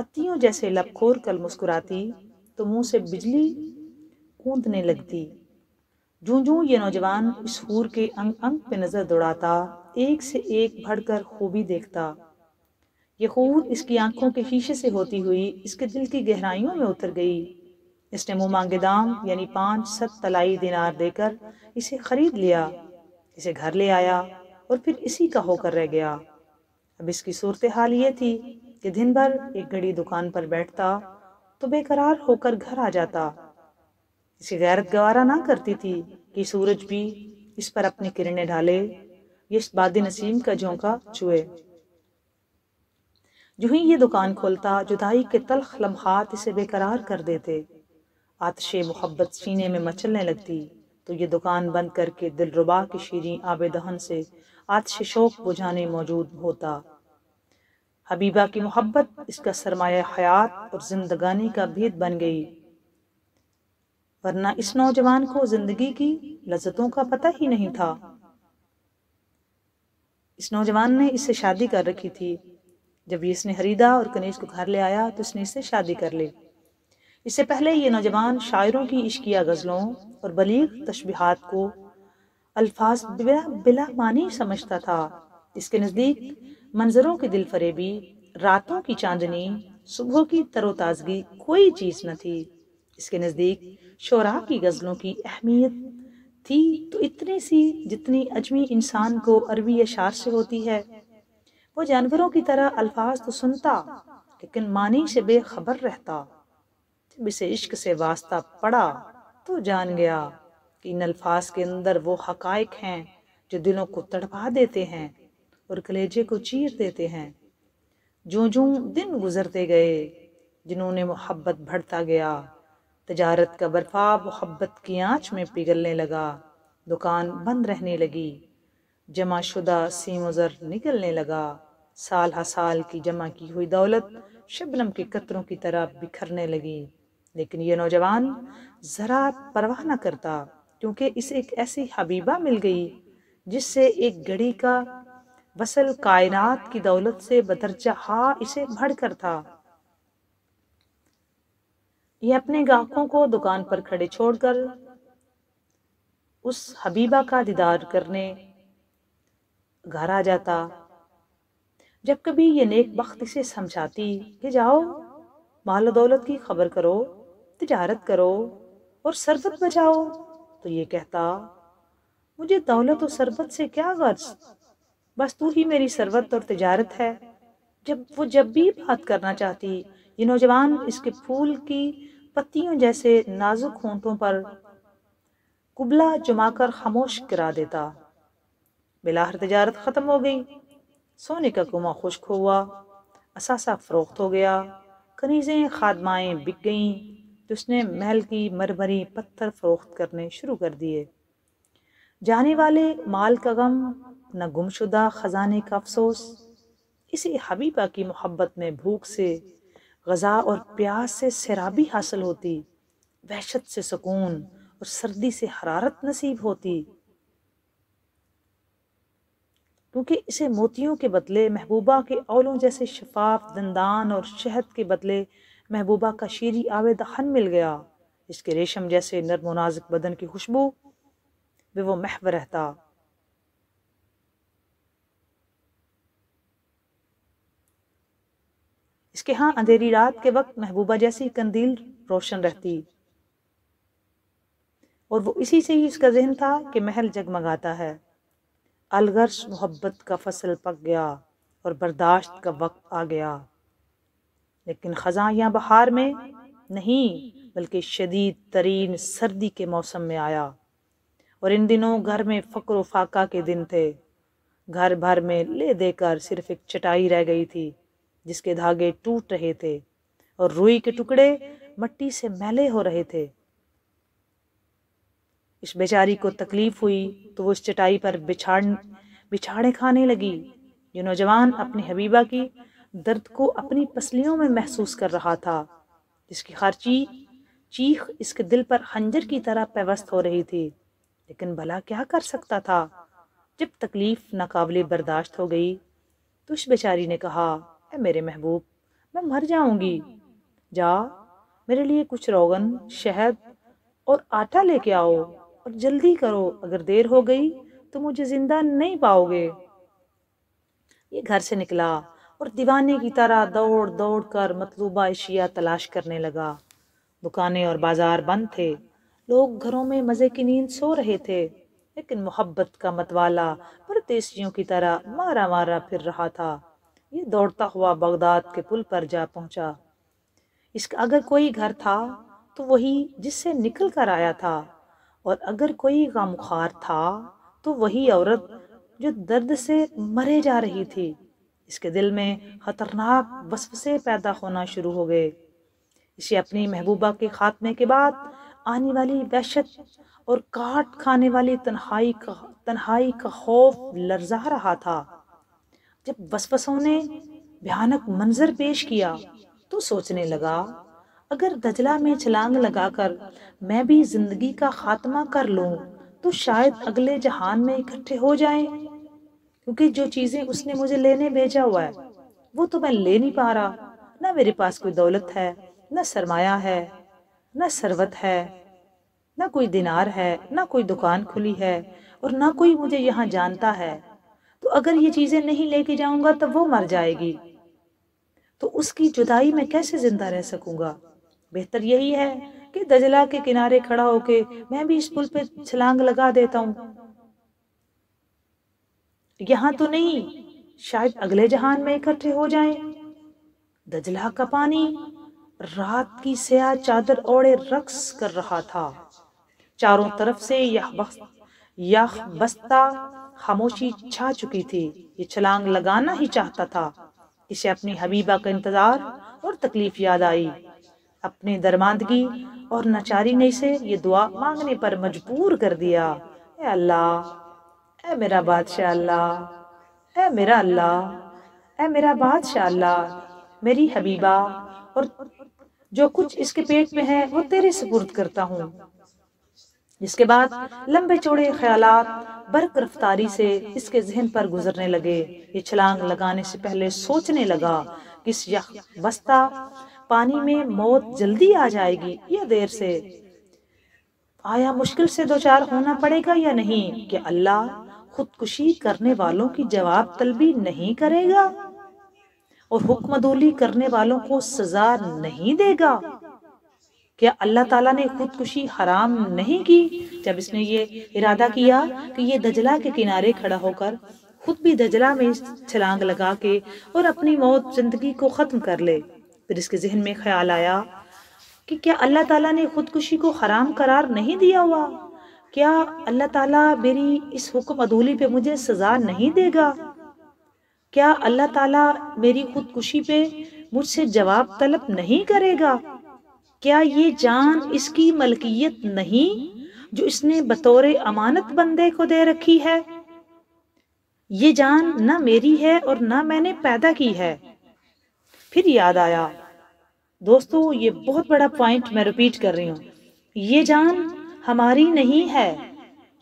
پتیوں جیسے لب کھول کر مسکراتی تو منہ سے بجلی کوندنے لگتی۔ جوں جوں یہ نوجوان اس حور کے انگ انگ پہ نظر دوڑاتا، ایک سے ایک بڑھ کر خوبی دیکھتا۔ یہ حور اس کی آنکھوں کے شیشے سے ہوتی ہوئی اس کے دل کی گہرائیوں میں اتر گئی۔ اس نے منہ مانگے دام یعنی 5-7 طلائی دینار دے کر اسے خرید لیا، اسے گھر لے آیا اور پھر اسی کا ہو کر رہ گیا۔ اب اس کی صورتحال یہ تھی کہ دن بھر ایک گھڑی دکان پر بیٹھتا تو بے قرار ہو کر گھر آ جاتا۔ اسے غیرت گوارا نہ کرتی تھی کہ سورج بھی اس پر اپنی کرنیں ڈالے، یہ اس باد نسیم کا جھونکا چھوئے۔ جو ہی یہ دکان کھولتا، جدائی کے تلخ لمحات اسے بے قرار کر دیتے۔ آتش محبت سینے میں مچلنے لگتی تو یہ دکان بند کر کے دلربا کی شیریں آب دہن سے آتش شوق بجھانے موجود ہوتا۔ حبیبہ کی محبت اس کا سرمایہ حیات اور زندگانی کا بھید بن گئی، ورنہ اس نوجوان کو زندگی کی لذتوں کا پتہ ہی نہیں تھا۔ اس نوجوان نے اس سے شادی کر رکھی تھی۔ جب یہ اس نے خریدا اور کنیز کو گھر لے آیا تو اس نے اس سے شادی کر لی۔ اس سے پہلے یہ نوجوان شاعروں کی عشقیہ غزلوں اور بلیغ تشبیہات کو الفاظ بلا معنی سمجھتا تھا۔ اس کے نزدیک منظروں کی دل فریبی، راتوں کی چاندنی، صبح کی تر و تازگی کوئی چیز نہ تھی۔ اس کے نزدیک شعراء کی غزلوں کی اہمیت تھی تو اتنی سی جتنی اجمی انسان کو عربی اشعار سے ہوتی ہے۔ وہ جانوروں کی طرح الفاظ تو سنتا لیکن معنی سے بے خبر رہتا۔ جب اسے عشق سے واسطہ پڑا تو جان گیا کہ ان الفاظ کے اندر وہ حقائق ہیں جو دلوں کو تڑپا دیتے ہیں اور کلیجے کو چیر دیتے ہیں۔ جوں جوں دن گزرتے گئے، جنون محبت بڑھتا گیا، تجارت کا برفا محبت کی آنچ میں پگھلنے لگا، دکان بند رہنے لگی، جمع شدہ سیم و زر نکلنے لگا، سال ہا سال کی جمع کی ہوئی دولت شبنم کے قطروں کی طرح بکھرنے لگی۔ لیکن یہ نوجوان ذرا پرواہ نہ کرتا، کیونکہ اسے ایک ایسی حبیبہ مل گئی جس سے ایک گھڑی کا وصل کائنات کی دولت سے بدرجہ اسے بڑھ کر تھا۔ یہ اپنے گاہکوں کو دکان پر کھڑے چھوڑ کر اس حبیبہ کا دیدار کرنے گھر آ جاتا۔ جب کبھی یہ نیک بخت اسے سمجھاتی کہ جاؤ مال و دولت کی خبر کرو، تجارت کرو اور ثروت بچاؤ، تو یہ کہتا مجھے دولت و ثروت سے کیا غرض، بس تو ہی میری ثروت اور تجارت ہے۔ جب بھی بات کرنا چاہتی، یہ نوجوان اس کے پھول کی پتیوں جیسے نازک ہونٹوں پر قبلہ جما کر خاموش کرا دیتا۔ بلاخر تجارت ختم ہو گئی، سونے کا کنواں خشک ہوا، اثاثہ فروخت ہو گیا، کنیزیں خادمائیں بک گئیں تو اس نے محل کی مرمری پتھر فروخت کرنے شروع کر دیے۔ جانے والے مال کا غم نہ گمشدہ خزانے کا افسوس، اسی حبیبہ کی محبت میں بھوک سے غذا اور پیاس سے سیرابی حاصل ہوتی، وحشت سے سکون اور سردی سے حرارت نصیب ہوتی، کیونکہ اسے موتیوں کے بدلے محبوبہ کے اولوں جیسے شفاف دندان اور شہد کے بدلے محبوبہ کا شیریں آب دہن مل گیا۔ اس کے ریشم جیسے نرم و نازک بدن کی خوشبو بھی وہ محو رہتا۔ اس کے ہاں اندھیری رات کے وقت محبوبہ جیسی قندیل روشن رہتی، اور وہ اسی سے ہی اس کا ذہن تھا کہ محل جگمگاتا ہے۔ الغرش محبت کا فصل پک گیا اور برداشت کا وقت آ گیا، لیکن خزاں یہاں بہار میں نہیں بلکہ شدید ترین سردی کے موسم میں آیا، اور ان دنوں گھر میں فقر و فاقہ کے دن تھے۔ گھر بھر میں لے دے کر صرف ایک چٹائی رہ گئی تھی جس کے دھاگے ٹوٹ رہے تھے اور روئی کے ٹکڑے مٹی سے میلے ہو رہے تھے۔ اس بیچاری کو تکلیف ہوئی تو وہ اس چٹائی پر بچھاڑے کھانے لگی۔ یہ نوجوان اپنی حبیبہ کی درد کو اپنی پسلیوں میں محسوس کر رہا تھا، جس کی ہر چیخ اس کے دل پر خنجر کی طرح پیوست ہو رہی تھی، لیکن بھلا کیا کر سکتا تھا؟ جب تکلیف ناقابل برداشت ہو گئی تو اس بیچاری نے کہا، اے میرے محبوب، میں مر جاؤں گی، جا میرے لیے کچھ روغن، شہد اور آٹا لے کے آؤ، اور جلدی کرو، اگر دیر ہو گئی تو مجھے زندہ نہیں پاؤ گے۔ یہ گھر سے نکلا اور دیوانے کی طرح دوڑ دوڑ کر مطلوبہ اشیاء تلاش کرنے لگا۔ دکانیں اور بازار بند تھے، لوگ گھروں میں مزے کی نیند سو رہے تھے، لیکن محبت کا متوالا پردیسیوں کی طرح مارا مارا پھر رہا تھا۔ یہ دوڑتا ہوا بغداد کے پل پر جا پہنچا۔ اس کا اگر کوئی گھر تھا تو وہی جس سے نکل کر آیا تھا، اور اگر کوئی غمخوار تھا تو وہی عورت جو درد سے مرے جا رہی تھی۔ اس کے دل میں خطرناک وسوسے پیدا ہونا شروع ہو گئے۔ اسے اپنی محبوبہ کے خاتمے کے بعد آنے والی وحشت اور کاٹ کھانے والی تنہائی کا خوف لرزا رہا تھا۔ جب وسوسوں نے بھیانک منظر پیش کیا تو سوچنے لگا، اگر دجلہ میں چھلانگ لگا کر میں بھی زندگی کا خاتمہ کر لوں تو شاید اگلے جہان میں اکٹھے ہو جائیں، کیونکہ جو چیزیں اس نے مجھے لینے بھیجا ہوا ہے وہ تو میں لے نہیں پا رہا۔ نہ میرے پاس کوئی دولت ہے، نہ سرمایہ ہے، نہ ثروت ہے، نہ کوئی دینار ہے، نہ کوئی دکان کھلی ہے، اور نہ کوئی مجھے یہاں جانتا ہے۔ تو اگر یہ چیزیں نہیں لے کے جاؤں گا تو وہ مر جائے گی، تو اس کی جدائی میں کیسے زندہ رہ سکوں گا؟ بہتر یہی ہے کہ دجلہ کے کنارے کھڑا ہو کے میں بھی اس پل پہ چھلانگ لگا دیتا ہوں۔ یہاں تو نہیں، شاید اگلے جہان میں اکٹھے ہو جائیں۔ دجلہ کا پانی رات کی سیاہ چادر اوڑے رقص کر رہا تھا۔ چاروں طرف سے یخ بستہ خاموشی چھا چکی تھی۔ یہ چھلانگ لگانا ہی چاہتا تھا۔ اسے اپنی حبیبہ کا انتظار اور تکلیف یاد آئی۔ اپنی درماندگی اور ناچاری نے اسے یہ دعا مانگنے پر مجبور کر دیا، اے اللہ، اے میرا بادشاہ اللہ، اے میرا اللہ، اے میرا بادشاہ اللہ، میری حبیبہ اور جو کچھ اس کے پیٹ میں ہے وہ تیرے سپرد کرتا ہوں۔ جس کے بعد لمبے چوڑے خیالات برق رفتاری سے اس کے ذہن پر گزرنے لگے۔ یہ چھلانگ لگانے سے پہلے سوچنے لگا کہ اس یخ بستہ پانی میں موت جلدی آ جائے گی یا دیر سے؟ آیا مشکل سے دوچار ہونا پڑے گا یا نہیں؟ کہ اللہ خودکشی کرنے والوں کی جواب طلبی نہیں کرے گا اور حکم عدولی کرنے والوں کو سزا نہیں دے گا؟ کیا اللہ تعالیٰ نے خودکشی حرام نہیں کی جب اس نے یہ ارادہ کیا کہ یہ دجلہ کے کنارے کھڑا ہو کر خود بھی دجلہ میں چھلانگ لگا کے اور اپنی موت زندگی کو ختم کر لے؟ پھر اس کے ذہن میں خیال آیا کہ کیا اللہ تعالیٰ نے خودکشی کو حرام قرار نہیں دیا ہوا؟ کیا اللہ تعالیٰ میری اس حکم عدولی پہ مجھے سزا نہیں دے گا؟ کیا اللہ تعالیٰ میری خودکشی پہ مجھ سے جواب طلب نہیں کرے گا؟ کیا یہ جان اس کی ملکیت نہیں جو اس نے بطور امانت بندے کو دے رکھی ہے؟ یہ جان نہ میری ہے اور نہ میں نے پیدا کی ہے۔ پھر یاد آیا، دوستو یہ بہت بڑا پوائنٹ میں ریپیٹ کر رہی ہوں، یہ جان ہماری نہیں ہے،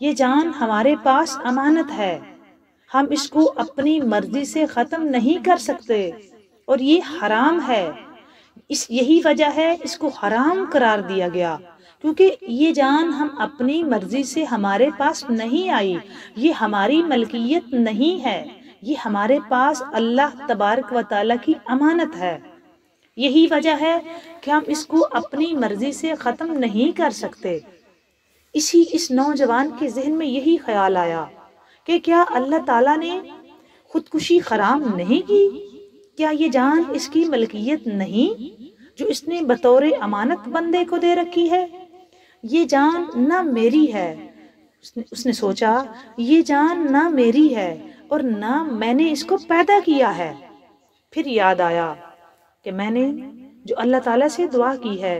یہ جان ہمارے پاس امانت ہے، ہم اس کو اپنی مرضی سے ختم نہیں کر سکتے، اور یہ حرام ہے۔ یہی وجہ ہے اس کو حرام قرار دیا گیا، کیونکہ یہ جان ہم اپنی مرضی سے ہمارے پاس نہیں آئی، یہ ہماری ملکیت نہیں ہے، یہ ہمارے پاس اللہ تبارک و تعالیٰ کی امانت ہے۔ یہی وجہ ہے کہ ہم اس کو اپنی مرضی سے ختم نہیں کر سکتے۔ اس نوجوان کے ذہن میں یہی خیال آیا کہ کیا اللہ تعالیٰ نے خودکشی حرام نہیں کی؟ کیا یہ جان اس کی ملکیت نہیں جو اس نے بطور امانت بندے کو دے رکھی ہے؟ یہ جان نہ میری ہے، اس نے سوچا، یہ جان نہ میری ہے اور نہ میں نے اس کو پیدا کیا ہے۔ پھر یاد آیا کہ میں نے جو اللہ تعالیٰ سے دعا کی ہے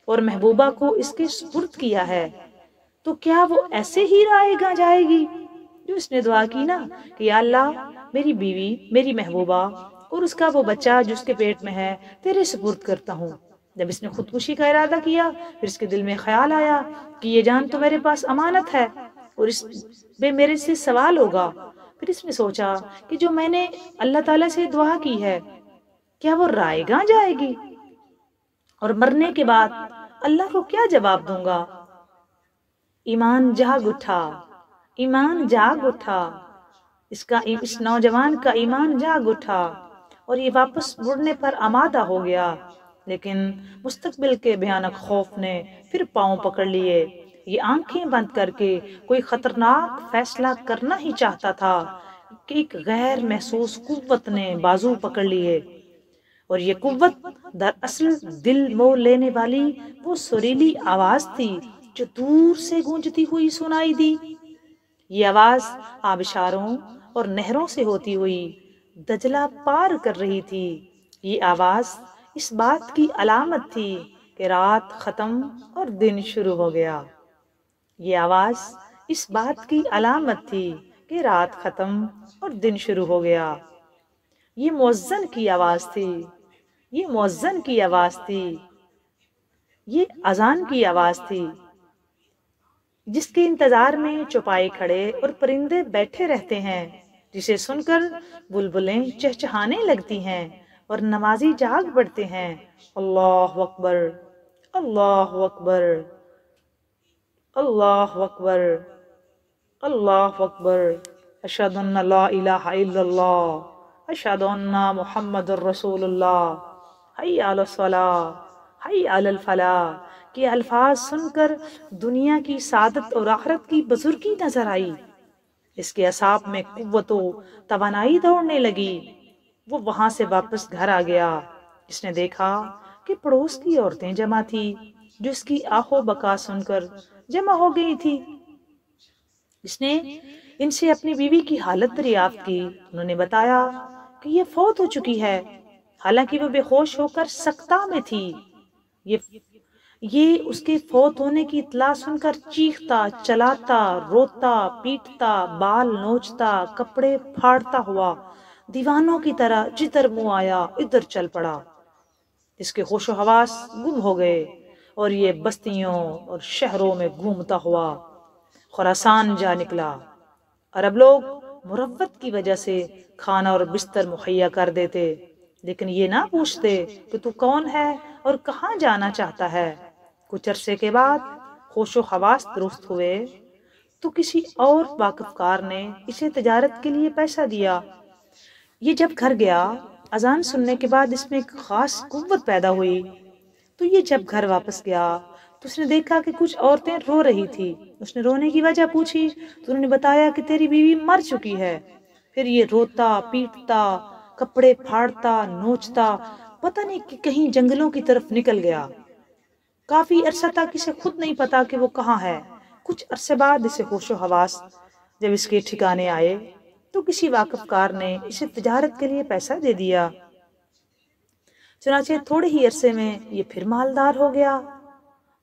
اور محبوبہ کو اس کے سپرد کیا ہے، تو کیا وہ ایسے ہی رائے گا جائے گی جو اس نے دعا کی نا کہ یا اللہ میری بیوی، میری محبوبہ اور اس کا وہ بچہ جو اس کے پیٹ میں ہے تیرے سپرد کرتا ہوں۔ جب اس نے خودکشی کا ارادہ کیا، پھر اس کے دل میں خیال آیا کہ یہ جان تو میرے پاس امانت ہے اور اس پہ میرے سے سوال ہوگا۔ پھر اس نے سوچا کہ جو میں نے اللہ تعالیٰ سے دعا کی ہے، کیا وہ رائیگاں جائے گی؟ اور مرنے کے بعد اللہ کو کیا جواب دوں گا؟ ایمان جاگ اٹھا، ایمان جاگ اٹھا، اس نوجوان کا ایمان جاگ اٹھا اور یہ واپس مڑنے پر آمادہ ہو گیا، لیکن مستقبل کے بھیانک خوف نے پھر پاؤں پکڑ لیے۔ یہ آنکھیں بند کر کے کوئی خطرناک فیصلہ کرنا ہی چاہتا تھا کہ ایک غیر محسوس قوت نے بازو پکڑ لیے، اور یہ قوت دراصل دل مول لینے والی وہ سریلی آواز تھی جو دور سے گونجتی ہوئی سنائی دی۔ یہ آواز آبشاروں اور نہروں سے ہوتی ہوئی دجلہ پار کر رہی تھی۔ یہ آواز اس بات کی علامت تھی کہ رات ختم اور دن شروع ہو گیا۔ یہ آواز اس بات کی علامت تھی کہ رات ختم اور دن شروع ہو گیا۔ یہ مؤذن کی آواز تھی، یہ مؤذن کی آواز تھی، یہ اذان کی آواز تھی، جس کے انتظار میں چوپائے کھڑے اور پرندے بیٹھے رہتے ہیں، جسے سن کر بلبلیں چہچہانے لگتی ہیں اور نمازی جاگ پڑتے ہیں۔ اللہ اکبر، اللہ اکبر، اللہ اکبر، اللہ اکبر، اشہد ان لا الہ الا اللہ، اشہد ان محمد الرسول اللہ، حی علی الصلاۃ، حی علی الفلاح کے الفاظ سن کر دنیا کی سعادت اور آخرت کی بزرگی نظر آئی۔ اس کے اعصاب میں قوت و توانائی دوڑنے لگی۔ وہ وہاں سے واپس گھر آ گیا۔ اس نے دیکھا کہ پڑوس کی عورتیں جمع تھی جو اس کی آہ و بکا سن کر جمع ہو گئی تھی۔ اس نے ان سے اپنی بیوی کی حالت دریافت کی۔ انہوں نے بتایا کہ یہ فوت ہو چکی ہے، حالانکہ وہ بے ہوش ہو کر سکتہ میں تھی۔ یہ اس کے فوت ہونے کی اطلاع سن کر چیختا، چلاتا، روتا، پیٹتا، بال نوچتا، کپڑے پھاڑتا ہوا دیوانوں کی طرح جدھر منہ آیا ادھر چل پڑا۔ اس کے ہوش و حواس گم ہو گئے اور یہ بستیوں اور شہروں میں گھومتا ہوا خراسان جا نکلا۔ عرب لوگ مروت کی وجہ سے کھانا اور بستر مہیا کر دیتے، لیکن یہ نہ پوچھتے کہ تو کون ہے اور کہاں جانا چاہتا ہے۔ کچھ عرصے کے بعد ہوش و حواس درست ہوئے تو کسی اور واقف کار نے اسے تجارت کے لیے پیسہ دیا۔ یہ جب گھر گیا، اذان سننے کے بعد اس میں ایک خاص قوت پیدا ہوئی۔ تو یہ جب گھر واپس گیا تو اس نے دیکھا کہ کچھ عورتیں رو رہی تھی۔ اس نے رونے کی وجہ پوچھی تو انہوں نے بتایا کہ تیری بیوی مر چکی ہے۔ پھر یہ روتا، پیٹتا، کپڑے پھاڑتا، نوچتا پتہ نہیں کہ کہیں جنگلوں کی طرف نکل گیا۔ کافی عرصہ تک اسے خود نہیں پتا کہ وہ کہاں ہے۔ کچھ عرصے بعد اسے ہوش و حواس جب اس کے ٹھکانے آئے تو کسی واقف کار نے اسے تجارت کے لیے پیسہ دے دیا۔ چنانچہ تھوڑے ہی عرصے میں یہ پھر مالدار ہو گیا۔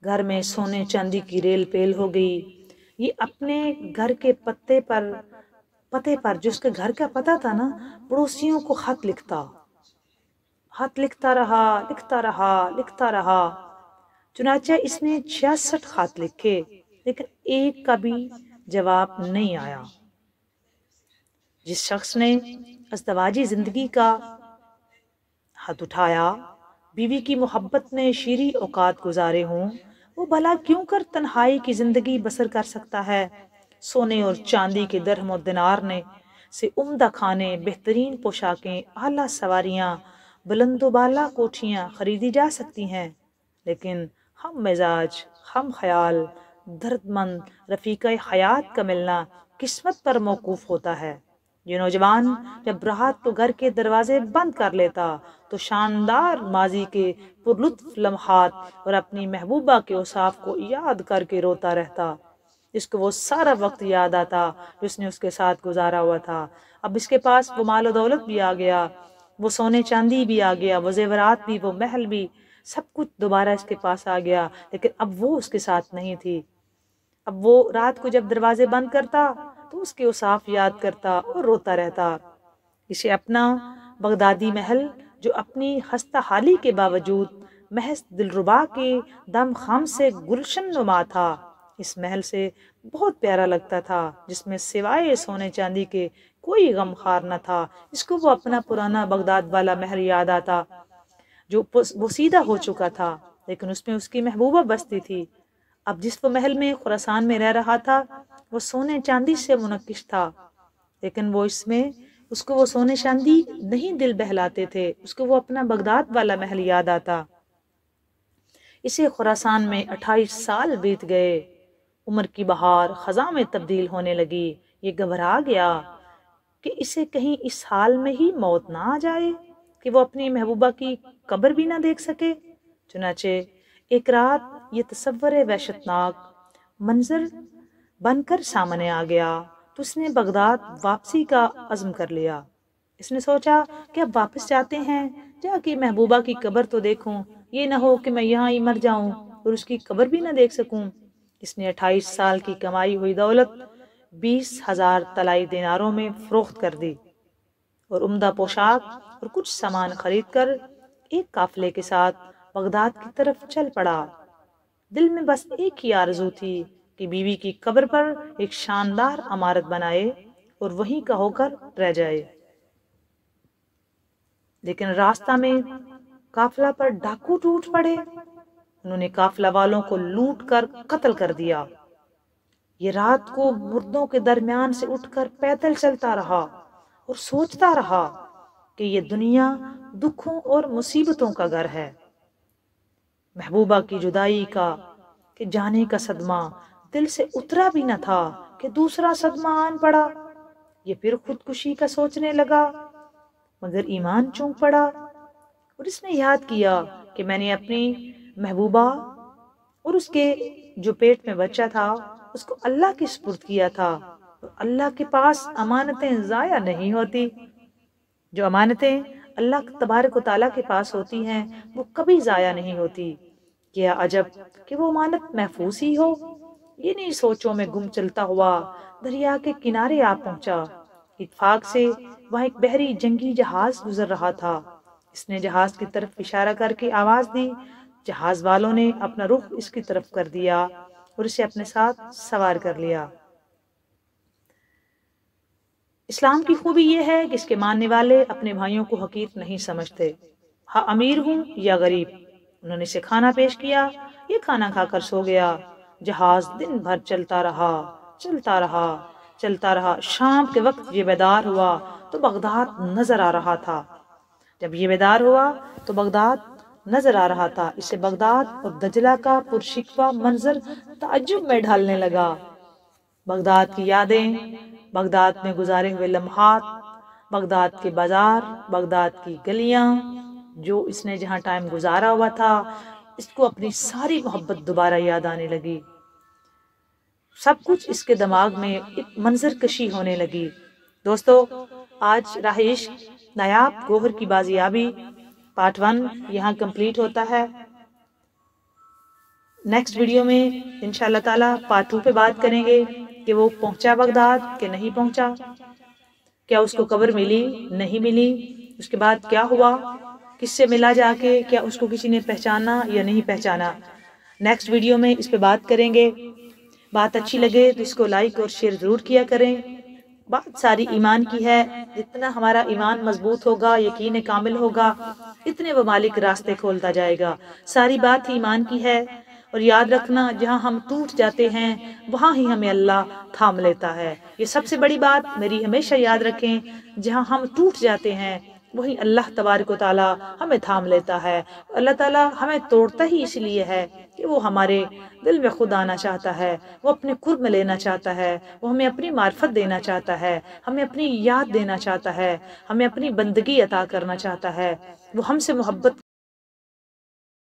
گھر میں سونے چاندی کی ریل پیل ہو گئی۔ یہ اپنے گھر کے پتے پر جو اس کے گھر کا پتہ تھا نا، پڑوسیوں کو خط لکھتا رہا، لکھتا رہا، لکھتا رہا۔ چنانچہ اس نے 66 خط لکھے، لیکن ایک کا بھی جواب نہیں آیا۔ جس شخص نے ازدواجی زندگی کا ہاتھ اٹھایا، بیوی کی محبت میں شیریں اوقات گزارے ہوں، وہ بھلا کیوں کر تنہائی کی زندگی بسر کر سکتا ہے؟ سونے اور چاندی کے درہم و دینار نے سے عمدہ کھانے، بہترین پوشاکیں، اعلیٰ سواریاں، بلند و بالا کوٹھیاں خریدی جا سکتی ہیں، لیکن ہم مزاج، ہم خیال، درد مند رفیقہ حیات کا ملنا قسمت پر موقوف ہوتا ہے۔ یہ نوجوان جب رات کو گھر کے دروازے بند کر لیتا تو شاندار ماضی کے پرلطف لمحات اور اپنی محبوبہ کے اوصاف کو یاد کر کے روتا رہتا۔ اس کو وہ سارا وقت یاد آتا جس نے اس کے ساتھ گزارا ہوا تھا۔ اب اس کے پاس وہ مال و دولت بھی آ گیا، وہ سونے چاندی بھی آ گیا، وہ زیورات بھی، وہ محل بھی، سب کچھ دوبارہ اس کے پاس آ گیا، لیکن اب وہ اس کے ساتھ نہیں تھی۔ اب وہ رات کو جب دروازے بند کرتا تو اس کے اوصاف یاد کرتا اور روتا رہتا۔ اسے اپنا بغدادی محل جو اپنی خستہ حالی کے باوجود محض دلربا کے دم خم سے گلشن نما تھا، اس محل سے بہت پیارا لگتا تھا، جس میں سوائے سونے چاندی کے کوئی غم خار نہ تھا۔ اس کو وہ اپنا پرانا بغداد والا محل یاد آتا جو بوسیدہ ہو چکا تھا، لیکن اس میں اس کی محبوبہ بستی تھی۔ اب جس وہ محل میں خراسان میں رہ رہا تھا وہ سونے چاندی سے منقش تھا، لیکن اس کو وہ سونے چاندی نہیں دل بہلاتے تھے، اس کو وہ اپنا بغداد والا محل یاد آتا۔ اسے خراسان میں 28 سال بیت گئے۔ عمر کی بہار خزاں میں تبدیل ہونے لگی۔ یہ گھبرا گیا کہ اسے کہیں اس حال میں ہی موت نہ آ جائے کہ وہ اپنی محبوبہ کی قبر بھی نہ دیکھ سکے۔ چنانچہ ایک رات یہ تصور وحشتناک منظر بن کر سامنے آ گیا تو اس نے بغداد واپسی کا عزم کر لیا۔ اس نے سوچا کہ اب واپس جاتے ہیں، جا کے محبوبہ کی قبر تو دیکھوں، یہ نہ ہو کہ میں یہاں ہی مر جاؤں اور اس کی قبر بھی نہ دیکھ سکوں۔ اس نے 28 سال کی کمائی ہوئی دولت 20,000 طلائی دیناروں میں فروخت کر دی اور عمدہ پوشاک اور کچھ سامان خرید کر ایک قافلے کے ساتھ بغداد کی طرف چل پڑا۔ دل میں بس ایک ہی آرزو تھی کہ بیوی کی قبر پر ایک شاندار عمارت بنائے اور وہیں کا ہو کر رہ جائے۔ لیکن راستہ میں قافلہ پر ڈاکو ٹوٹ پڑے۔ انہوں نے قافلہ والوں کو لوٹ کر قتل کر دیا۔ یہ رات کو مردوں کے درمیان سے اٹھ کر پیدل چلتا رہا اور سوچتا رہا کہ یہ دنیا دکھوں اور مصیبتوں کا گھر ہے۔ محبوبہ کی جدائی کا کہ جانے کا صدمہ دل سے اترا بھی نہ تھا کہ دوسرا صدمہ آن پڑا۔ یہ پھر خودکشی کا سوچنے لگا، مگر ایمان چونک پڑا اور اس نے یاد کیا کہ میں نے اپنی محبوبہ اور اس کے جو پیٹ میں بچہ تھا اس کو اللہ کے سپرد کیا تھا، اور اللہ کے پاس امانتیں ضائع نہیں ہوتی۔ جو امانتیں اللہ تبارک و تعالیٰ کے پاس ہوتی ہیں وہ کبھی ضائع نہیں ہوتی۔ کیا عجب کہ وہ امانت محفوظ ہی ہو۔ یہ نہیں سوچوں میں گم چلتا ہوا دریا کے کنارے آ پہنچا۔ اتفاق سے وہاں ایک بحری جنگی جہاز گزر رہا تھا۔ اس نے جہاز کی طرف اشارہ کر کے آواز دی۔ جہاز والوں نے اپنا رخ اس کی طرف کر دیا اور اسے اپنے ساتھ سوار کر لیا۔ اسلام کی خوبی یہ ہے کہ اس کے ماننے والے اپنے بھائیوں کو حقیر نہیں سمجھتے، ہاں امیر ہوں یا غریب۔ انہوں نے اسے کھانا پیش کیا، یہ کھانا کھا کر سو گیا۔ جہاز دن بھر چلتا رہا، چلتا رہا، چلتا رہا۔ شام کے وقت یہ بیدار ہوا تو بغداد نظر آ رہا تھا۔ جب یہ بیدار ہوا تو بغداد نظر آ رہا تھا۔ اسے بغداد اور دجلہ کا پرشکوہ منظر تعجب میں ڈھالنے لگا۔ بغداد کی یادیں، بغداد میں گزارے ہوئے لمحات، بغداد کے بازار، بغداد کی گلیاں، جو اس نے جہاں ٹائم گزارا ہوا تھا، اس کو اپنی ساری محبت دوبارہ یاد آنے لگی۔ سب کچھ اس کے دماغ میں ایک منظر کشی ہونے لگی۔ دوستو، آج راہ عشق نایاب گوہر کی بازیابی پارٹ 1 یہاں کمپلیٹ ہوتا ہے۔ نیکسٹ ویڈیو میں انشاءاللہ تعالی پارٹ 2 پہ بات کریں گے کہ وہ پہنچا بغداد کہ نہیں پہنچا، کیا اس کو قبر ملی نہیں ملی، اس کے بعد کیا ہوا، کس سے ملا جا کے، کیا اس کو کسی نے پہچانا یا نہیں پہچانا۔ نیکسٹ ویڈیو میں اس پہ بات کریں گے۔ بات اچھی لگے تو اس کو لائک اور شیئر ضرور کیا کریں۔ بات ساری ایمان کی ہے، جتنا ہمارا ایمان مضبوط ہوگا، یقین کامل ہوگا، اتنے وہ مالک راستے کھولتا جائے گا۔ ساری بات ہی ایمان کی ہے، اور یاد رکھنا جہاں ہم ٹوٹ جاتے ہیں وہاں ہی ہمیں اللہ تھام لیتا ہے۔ یہ سب سے بڑی بات میری ہمیشہ یاد رکھیں، جہاں ہم ٹوٹ جاتے ہیں وہی اللہ تبارک و تعالیٰ ہمیں تھام لیتا ہے۔ اللہ تعالیٰ ہمیں توڑتا ہی اس لیے ہے کہ وہ ہمارے دل میں خود آنا چاہتا ہے، وہ اپنے قرب میں لینا چاہتا ہے، وہ ہمیں اپنی معرفت دینا چاہتا ہے، ہمیں اپنی یاد دینا چاہتا ہے، ہمیں اپنی بندگی عطا کرنا چاہتا ہے، وہ ہم سے محبت